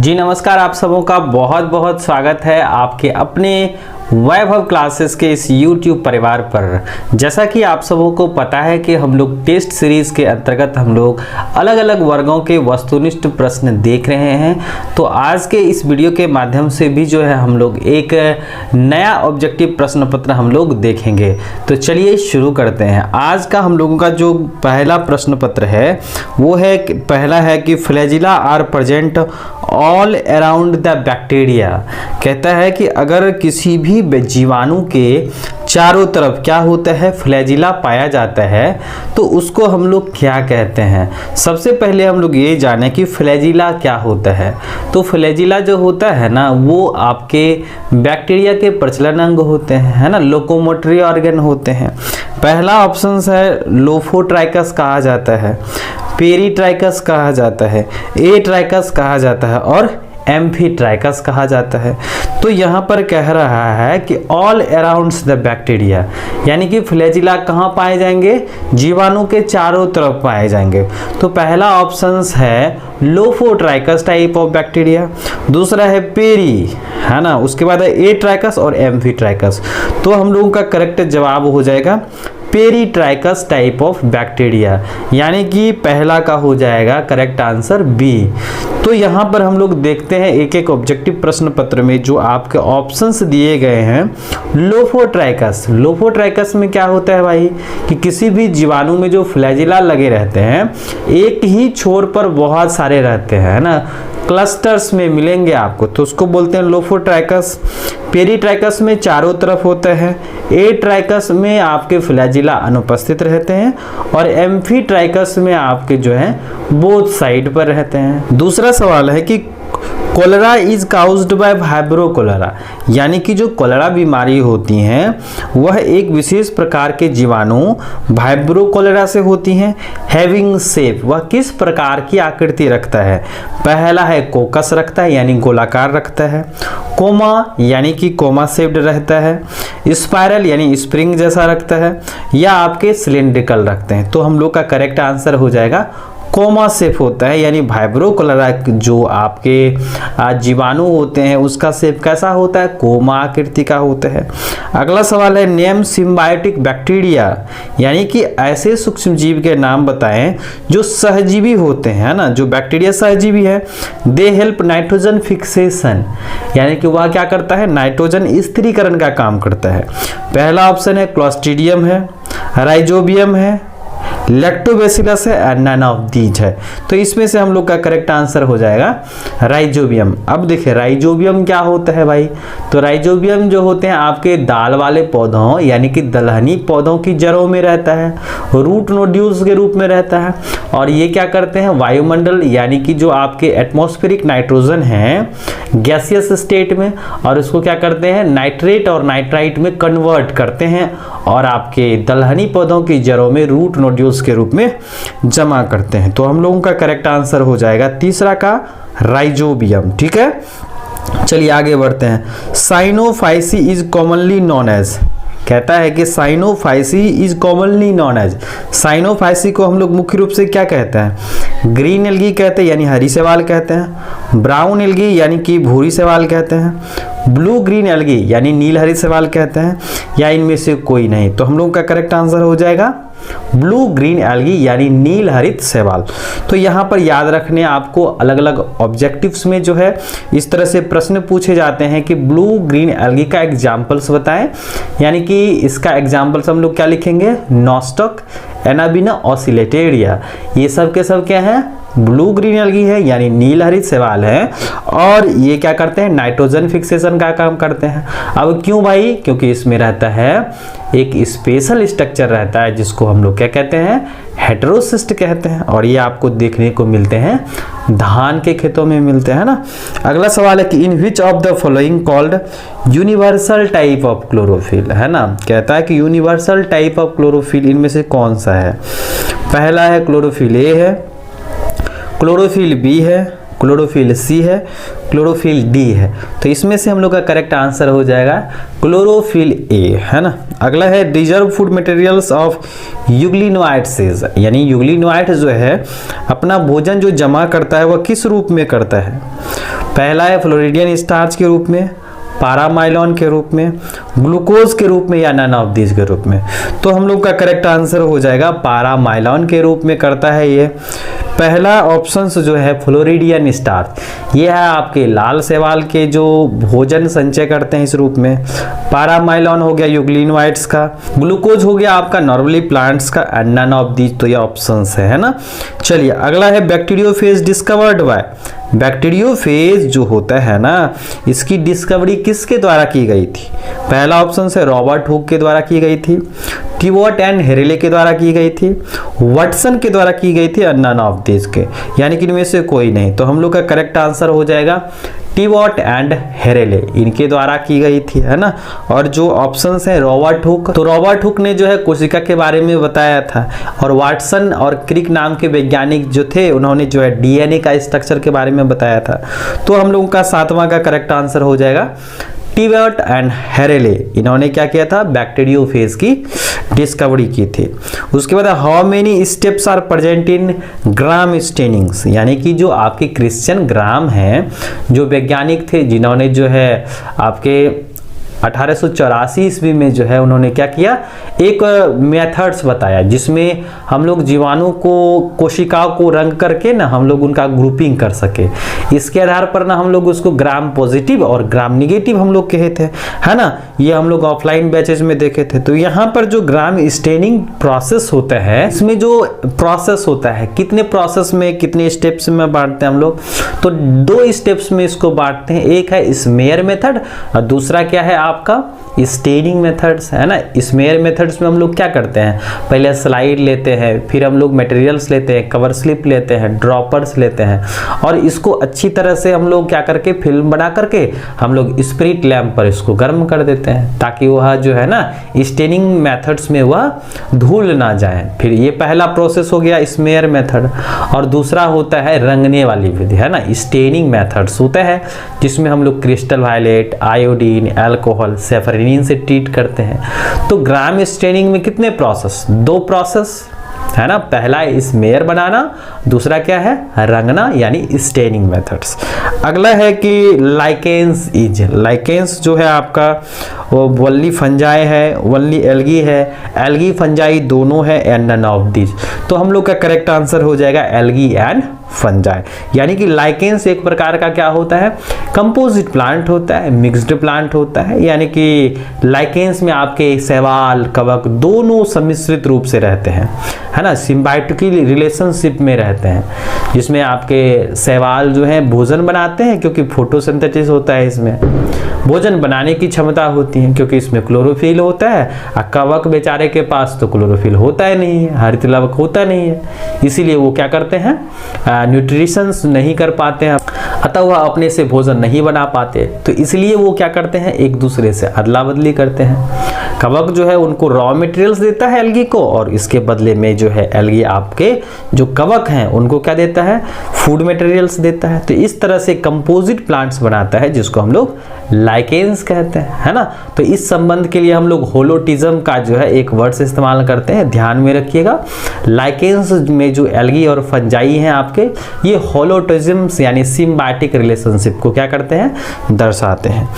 जी नमस्कार, आप सबों का बहुत बहुत स्वागत है आपके अपने वैभव क्लासेस के इस YouTube परिवार पर। जैसा कि आप सबों को पता है कि हम लोग टेस्ट सीरीज़ के अंतर्गत हम लोग अलग अलग वर्गों के वस्तुनिष्ठ प्रश्न देख रहे हैं। तो आज के इस वीडियो के माध्यम से भी जो है हम लोग एक नया ऑब्जेक्टिव प्रश्न पत्र हम लोग देखेंगे। तो चलिए शुरू करते हैं। आज का हम लोगों का जो पहला प्रश्न पत्र है वो है, पहला है कि flagella are present all around the bacteria. कहता है कि अगर किसी भी जीवाणु के चारों तरफ क्या होता है, फ्लैजिला पाया जाता है, तो उसको हम लोग क्या कहते हैं। सबसे पहले हम लोग ये जाने कि फ्लैजिला क्या होता है। तो फ्लैजिला जो होता है ना, वो आपके बैक्टीरिया के प्रचलन अंग होते हैं, है ना, लोकोमोटरी ऑर्गन होते हैं। पहला ऑप्शन है लोफोट्राइकस कहा जाता है, पेरीट्राइकस कहा जाता है, एट्राइकस कहा जाता है और एम्फीट्राइकस कहा जाता है। तो यहाँ पर कह रहा है कि ऑल अराउंड द बैक्टीरिया, यानी कि फ्लैजिला कहाँ पाए जाएंगे, जीवाणु के चारों तरफ पाए जाएंगे। तो पहला ऑप्शन है लोफोट्राइकस टाइप ऑफ बैक्टीरिया, दूसरा है पेरी, है ना, उसके बाद है एट्राइकस और एम्फीट्राइकस। तो हम लोगों का करेक्ट जवाब हो जाएगा पेरीट्राइकस टाइप ऑफ बैक्टीरिया, यानी कि पहला का हो जाएगा करेक्ट आंसर बी। तो यहाँ पर हम लोग देखते हैं एक एक ऑब्जेक्टिव प्रश्न पत्र में जो आपके ऑप्शंस दिए गए हैं। लोफोट्राइकस, लोफोट्राइकस में क्या होता है भाई कि किसी भी जीवाणु में जो फ्लैजिला लगे रहते हैं, एक ही छोर पर बहुत सारे रहते हैं, है ना, क्लस्टर्स में मिलेंगे आपको, तो उसको बोलते हैं लोफोट्राइकस। पेरीट्राइकस में चारों तरफ होता है, एट्राइकस में आपके फ्लैजिला अनुपस्थित रहते हैं और एम्फीट्राइकस में आपके जो है बोथ साइड पर रहते हैं। दूसरा सवाल है कि cholera is caused by vibrio cholera, यानी कि जो कोलेरा बीमारी होती हैं वह एक विशेष प्रकार के जीवाणु वाइब्रो कोलेरा से होती हैं। हैविंग शेप, वह किस प्रकार की आकृति रखता है। पहला है कोकस रखता है, यानी गोलाकार रखता है। कोमा, यानी कि कोमा शेप्ड रहता है। स्पाइरल, यानी स्प्रिंग जैसा रखता है, या आपके सिलिंड्रिकल रखते हैं। तो हम लोग का करेक्ट आंसर हो जाएगा कोमा शेप होता है, यानी वाइब्रो कोलेरा जो आपके जीवाणु होते हैं उसका शेप कैसा होता है, कोमा आकृति का होता है। अगला सवाल है नेम सिम्बायोटिक बैक्टीरिया, यानी कि ऐसे सूक्ष्म जीव के नाम बताएं जो सहजीवी होते हैं, ना, जो बैक्टीरिया सहजीवी है। दे हेल्प नाइट्रोजन फिक्सेशन, यानी कि वह क्या करता है, नाइट्रोजन स्थिरीकरण का काम करता है। पहला ऑप्शन है क्लोस्ट्रीडियम है, राइजोबियम है, लैक्टोबैसिलस है और नन ऑफ दीज है। तो इसमें से हम लोग का करेक्ट आंसर हो जाएगा राइजोबियम। अब देखिए राइजोबियम क्या होता है भाई, तो राइजोबियम जो होते हैं आपके दाल वाले पौधों, यानी कि दलहनी पौधों की जड़ों में रहता है, रूट नोड्यूल्स के रूप में रहता है। और ये क्या करते हैं, वायुमंडल, यानी कि जो आपके एटमॉस्फेरिक नाइट्रोजन है गैसियस स्टेट में, और उसको क्या करते हैं, नाइट्रेट और नाइट्राइट में कन्वर्ट करते हैं और आपके दलहनी पौधों की जड़ों में रूट नोड्यूल्स के रूप में जमा करते हैं। तो हम लोगों का करेक्ट आंसर हो जाएगा तीसरा का राइजोबियम। ठीक है, चलिए आगे बढ़ते हैं। Cyanophyceae is commonly known as, कहता है कि cyanophyceae is commonly known as, cyanophyceae को हम लोग मुख्य रूप से क्या कहते हैं, ग्रीन एल्गी कहते हैं, यानी हरी शैवाल कहते हैं। ब्राउन एल्गी, यानी कि भूरी शैवाल कहते हैं। ब्लू ग्रीन एल्गी, यानी नील हरी शैवाल कहते हैं, या इनमें से कोई नहीं। तो हम लोगों का करेक्ट आंसर हो जाएगा ब्लू ग्रीन एल्गी, यानी नील हरित शैवाल। तो यहाँ पर याद रखने आपको अलग अलग ऑब्जेक्टिव्स में जो है इस तरह से प्रश्न पूछे जाते हैं कि ब्लू ग्रीन एल्गी का एग्जाम्पल्स बताएं, यानी कि इसका एग्जाम्पल्स हम लोग क्या लिखेंगे, नॉस्टॉक, एनाबिना ऑसिलेटेरिया, ये सब के सब क्या है, ब्लू ग्रीन एल्गी है, यानी नील हरित शैवाल है, और ये क्या करते हैं, नाइट्रोजन फिक्सेशन का काम करते हैं। अब क्यों भाई, क्योंकि इसमें रहता है एक स्पेशल स्ट्रक्चर रहता है जिसको हम लोग क्या कहते हैं, हेटेरोसिस्ट कहते हैं, और ये आपको देखने को मिलते हैं धान के खेतों में मिलते हैं ना। अगला सवाल है कि in which of the following called universal type of chlorophyll, है ना, कहता है कि यूनिवर्सल टाइप ऑफ क्लोरोफिल इनमें से कौन सा है। पहला है क्लोरोफिल ए है, क्लोरोफिल बी है, क्लोरोफिल सी है, क्लोरोफिल डी है। तो इसमें से हम लोग का करेक्ट आंसर हो जाएगा क्लोरोफिल ए, है ना। अगला है reserve food materials of euglenoids, यानी यूग्लिनोइड जो है अपना भोजन जो जमा करता है वह किस रूप में करता है। पहला है फ्लोरिडियन स्टार्च के रूप में, पारामाइलॉन के रूप में, ग्लूकोज के रूप में या नन ऑफ दीज के रूप में। तो हम लोग का करेक्ट आंसर हो जाएगा पारामाइलॉन के रूप में करता है ये। पहला ऑप्शन जो है फ्लोरिडियन स्टार्च, ये है आपके लाल शैवाल के जो भोजन संचय करते हैं इस रूप में। पारामाइलॉन हो गया यूग्लिनोइड्स का, ग्लूकोज हो गया आपका नॉर्मली प्लांट्स का, एंड नन ऑफ दीज तो ये ऑप्शंस है ना। चलिए अगला है बैक्टीरियोफेज डिस्कवर्ड बाय। बैक्टीरियोफेज जो होता है ना, इसकी डिस्कवरी किसके द्वारा की गई थी? पहला ऑप्शन है रॉबर्ट हुक के द्वारा की गई थी, टिवॉट एंड हेरेले के द्वारा की गई थी, वाटसन के द्वारा की गई थी, और नन ऑफ दिस के, यानी कि इनमें से कोई नहीं। तो हम लोग का करेक्ट आंसर हो जाएगा टिवॉट एंड हेरेले, इनके द्वारा की गई थी, है ना। और जो ऑप्शंस हैं रॉबर्ट हुक, तो रॉबर्ट हुक ने जो है कोशिका के बारे में बताया था, और वाटसन और क्रिक नाम के वैज्ञानिक जो थे उन्होंने जो है डीएनए का स्ट्रक्चर के बारे में बताया था। तो हम लोगों का सातवां का करेक्ट आंसर हो जाएगा टिवॉट एंड हेरेले, इन्होंने क्या किया था? बैक्टीरियोफेज की डिस्कवरी की थी। उसके बाद how many steps are present in Gram stainings, यानी कि जो आपके क्रिश्चियन ग्राम हैं, जो वैज्ञानिक थे जिन्होंने जो है आपके 1884 ईस्वी में जो है उन्होंने क्या किया, एक मेथड्स बताया जिसमें हम लोग जीवाणु को, कोशिकाओं को रंग करके ना हम लोग उनका ग्रुपिंग कर सके। इसके आधार पर ना हम लोग उसको ग्राम पॉजिटिव और ग्राम निगेटिव हम लोग कहे थे, है ना। ये हम लोग ऑफलाइन बैचेज में देखे थे। तो यहाँ पर जो ग्राम स्टेनिंग प्रोसेस होता है, इसमें जो प्रोसेस होता है, कितने प्रोसेस में कितने स्टेप्स में बांटते हैं हम लोग? तो 2 स्टेप्स में इसको बांटते हैं। एक है स्मेयर मेथड और दूसरा क्या है आपका स्टेनिंग मेथड्स, है ना। स्मेयर मेथड्स में हम लोग क्या करते हैं, पहले स्लाइड लेते हैं, फिर हम लोग मटेरियल्स लेते हैं, कवर स्लिप लेते हैं, ड्रॉपर्स लेते हैं, और इसको अच्छी तरह से हम लोग क्या करके फिल्म बना करके हम लोग स्पिरिट लैंप पर इसको गर्म कर देते हैं, ताकि वह जो है ना स्टेनिंग मेथड्स में वह धूल ना जाए। फिर ये पहला प्रोसेस हो गया स्मेयर मेथड, और दूसरा होता है रंगने वाली विधि, है ना। स्टेनिंग मेथड्स होता है जिसमें हम लोग क्रिस्टल वायलेट, आयोडीन, अल्कोहल, सेफरिन से ट्रीट करते हैं। तो ग्राम स्टेनिंग में कितने प्रोसेस? 2 प्रोसेस, है ना। पहला स्मेयर बनाना, दूसरा क्या है रंगना, यानी स्टेनिंग मेथड्स। अगला है कि लाइकेंस इज, लाइकेंस जो है आपका वो वल्ली फंजाई है, वल्ली एल्गी है, एल्गी फंजाई दोनों है, एंड नन ऑफ दिस। तो हम लोग का करेक्ट आंसर हो जाएगा एल्गी एंड फंजाई, यानी कि लाइकेंस एक प्रकार का क्या होता है, कंपोजिट प्लांट होता है, मिक्स्ड प्लांट होता है। यानी कि लाइकेंस में आपके शैवाल, कवक दोनों सम्मिश्रित रूप से रहते हैं, है ना, सिम्बायोटिक रिलेशनशिप में रहते हैं, जिसमें आपके शैवाल जो है भोजन बनाते हैं, क्योंकि फोटोसिंथेसिस होता है, इसमें भोजन बनाने की क्षमता होती है, क्योंकि इसमें क्लोरोफिल होता है। कवक बेचारे के पास तो क्लोरोफिल होता ही नहीं है, हरित लवक होता नहीं है, इसीलिए वो क्या करते हैं, न्यूट्रिशन नहीं कर पाते हैं, अतः वह अपने से भोजन नहीं बना पाते। तो इसलिए वो क्या करते हैं, एक दूसरे से अदला बदली करते हैं। कवक जो है उनको रॉ मटेरियल्स देता है एल्गी को, और इसके बदले में जो है एल्गी आपके जो कवक हैं उनको क्या देता है, फूड मटेरियल्स देता है। तो इस तरह से कंपोजिट प्लांट्स बनाता है, जिसको हम लोग लाइकेंस कहते हैं, है ना। तो इस संबंध के लिए हम लोग होलोटिज्म का जो है एक वर्ड से इस्तेमाल करते हैं, ध्यान में रखिएगा। लाइकेंस में जो एल्गी और फंजाई हैं आपके, ये होलोटिज्म्स यानी सिम्बायोटिक रिलेशनशिप को क्या करते हैं, दर्शाते हैं।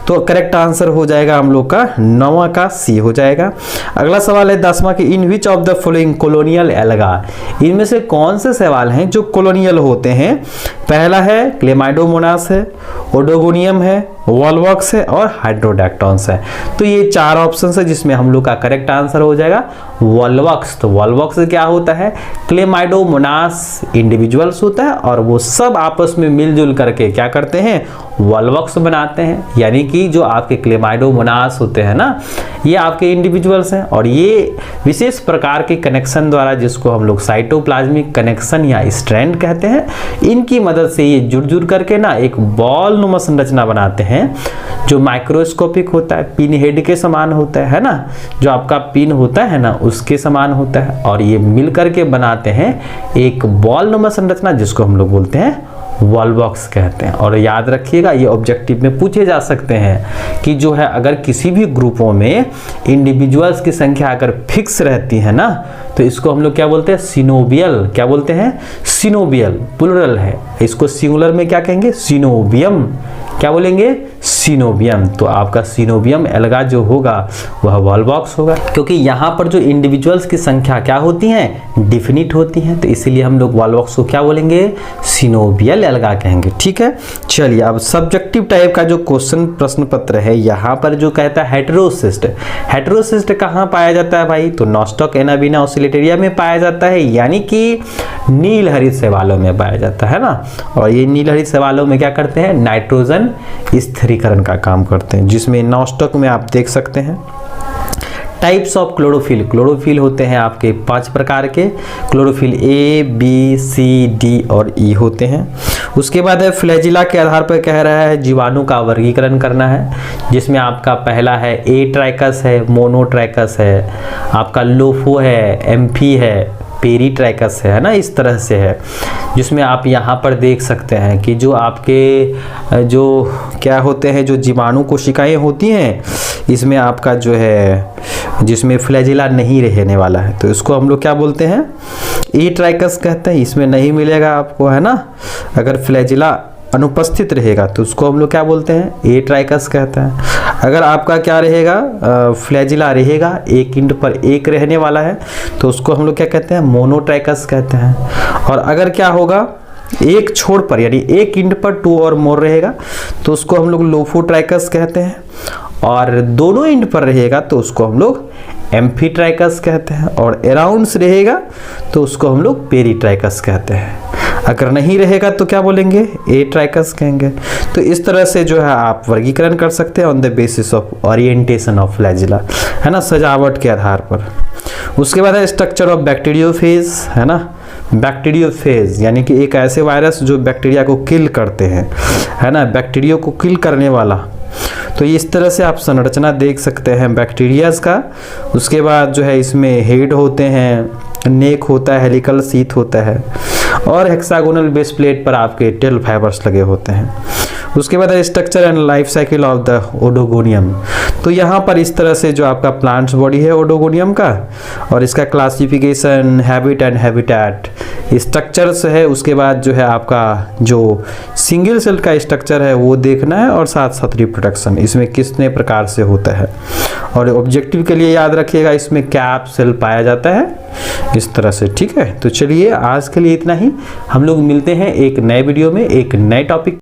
तो करेक्ट आंसर हो जाएगा हम लोग का 9वां का सी हो जाएगा। अगला सवाल है 10वां कि in which of the following colonial alga, इनमें से कौन से सवाल हैं जो कॉलोनियल होते हैं? पहला है क्लेमाइडोमोनास है, ओडोगोनियम है, वॉलवॉक्स है और हाइड्रोडैक्टॉन्स है। तो ये 4 ऑप्शन है जिसमें हम लोग का करेक्ट आंसर हो जाएगा वॉलवॉक्स। तो वॉलवॉक्स क्या होता है, क्लेमाइडोमोनास इंडिविजुअल्स होता है, और वो सब आपस में मिलजुल करके क्या करते हैं, वॉलवॉक्स बनाते हैं। यानी कि जो आपके क्लेमाइडोमोनास होते हैं ना, ये आपके इंडिविजुअल्स हैं, और ये विशेष प्रकार के कनेक्शन द्वारा, जिसको हम लोग साइटोप्लाज्मिक कनेक्शन या स्ट्रैंड कहते हैं, इनकी मदद से ये जुड़ करके ना एक बॉल नुमा संरचना बनाते हैं, जो माइक्रोस्कोपिक होता है, पिन हेड के समान होता है ना, जो आपका पिन होता है ना उसके समान होता है, और ये मिल करके बनाते हैं एक बॉल नुमा संरचना, जिसको हम लोग बोलते हैं वॉलवॉक्स बॉक्स कहते हैं। और याद रखिएगा ये ऑब्जेक्टिव में पूछे जा सकते हैं कि जो है अगर किसी भी ग्रुपों में इंडिविजुअल्स की संख्या अगर फिक्स रहती है ना, तो इसको हम लोग क्या बोलते हैं, सिनोबियल। क्या बोलते हैं, सिनोबियल। प्लुरल है, इसको सिंगुलर में क्या कहेंगे, सिनोबियम। क्या बोलेंगे, सिनोबियम। तो आपका सिनोबियम एल्गा जो होगा वह वॉल बॉक्स होगा, क्योंकि यहाँ पर जो इंडिविजुअल्स की संख्या क्या होती हैं, डिफिनिट होती हैं, तो इसीलिए हम लोग वॉल बॉक्स को क्या बोलेंगे, सिनोबियल एल्गा कहेंगे। ठीक है, चलिए अब सब्जेक्टिव टाइप का जो क्वेश्चन प्रश्न पत्र है, यहाँ पर जो कहता है हेटेरोसिस्ट। हेटेरोसिस्ट कहाँ पाया जाता है भाई, तो नॉस्टॉक एनाबीना ऑसिलेटेरिया में पाया जाता है, यानी कि नील हरित शैवालों में पाया जाता है ना। और ये नील हरित शैवालों में क्या करते हैं, नाइट्रोजन स्थिरीकरण का काम करते हैं, जिसमें नॉस्टॉक में आप देख सकते हैं। टाइप्स ऑफ क्लोरोफिल, क्लोरोफिल होते हैं आपके 5 प्रकार के। Chlorophyll A, B, C, D और ई होते हैं। उसके बाद है फ्लैजिला के आधार पर कह रहा है जीवाणु का वर्गीकरण करना है, जिसमें आपका पहला है ए ट्राइकस है, मोनोट्राइकस है, आपका लोफो है, एम्फी है, पेरीट्राइकस है ना, इस तरह से है। जिसमें आप यहाँ पर देख सकते हैं कि जो आपके जो क्या होते हैं, जो जीवाणु कोशिकाएं होती हैं, इसमें आपका जो है जिसमें फ्लैजिला नहीं रहने वाला है, तो इसको हम लोग क्या बोलते हैं, ई ट्राइकस कहते हैं। इसमें नहीं मिलेगा आपको, है ना। अगर फ्लैजिला अनुपस्थित रहेगा तो उसको हम लोग क्या बोलते हैं, ए ट्राइकस कहते हैं। अगर आपका क्या रहेगा, फ्लैजिला रहेगा, एक इंड पर एक रहने वाला है, तो उसको हम लोग क्या कहते हैं, मोनोट्राइकस कहते हैं। और अगर क्या होगा, एक छोर पर यानी एक इंड पर 2 और मोर रहेगा, तो उसको हम लोग लोफोट्राइकस कहते हैं। और दोनों इंड पर रहेगा तो उसको हम लोग एम्फीट्राइकस कहते हैं। और अराउंड्स रहेगा तो उसको हम लोग पेरीट्राइकस कहते हैं। अगर नहीं रहेगा तो क्या बोलेंगे, ए ट्राइकस कहेंगे। तो इस तरह से जो है आप वर्गीकरण कर सकते हैं on the basis of orientation of flagella, है ना, सजावट के आधार पर। उसके बाद है स्ट्रक्चर ऑफ बैक्टीरियोफेज, है ना। बैक्टीरियोफेज यानी कि एक ऐसे वायरस जो बैक्टीरिया को किल करते हैं, है ना, बैक्टीरिया को किल करने वाला। तो इस तरह से आप संरचना देख सकते हैं बैक्टीरियाज का। उसके बाद जो है इसमें हेड होते हैं, नेक होता है, हेलिकल शीथ होता है, और हेक्सागोनल बेस प्लेट पर आपके टेल फाइबर्स लगे होते हैं। उसके बाद structure and life cycle of the Oedogonium. तो यहाँ पर इस तरह से जो आपका प्लांट्स बॉडी है ओडोगोनियम का, और इसका classification, habit and habitat, structures है। उसके बाद जो है आपका जो सिंगल सेल का स्ट्रक्चर है वो देखना है, और साथ साथ रिप्रोडक्शन इसमें कितने प्रकार से होता है। और ऑब्जेक्टिव के लिए याद रखिएगा इसमें कैप सेल पाया जाता है, इस तरह से। ठीक है, तो चलिए आज के लिए इतना ही। हम लोग मिलते हैं एक नए वीडियो में एक नए टॉपिक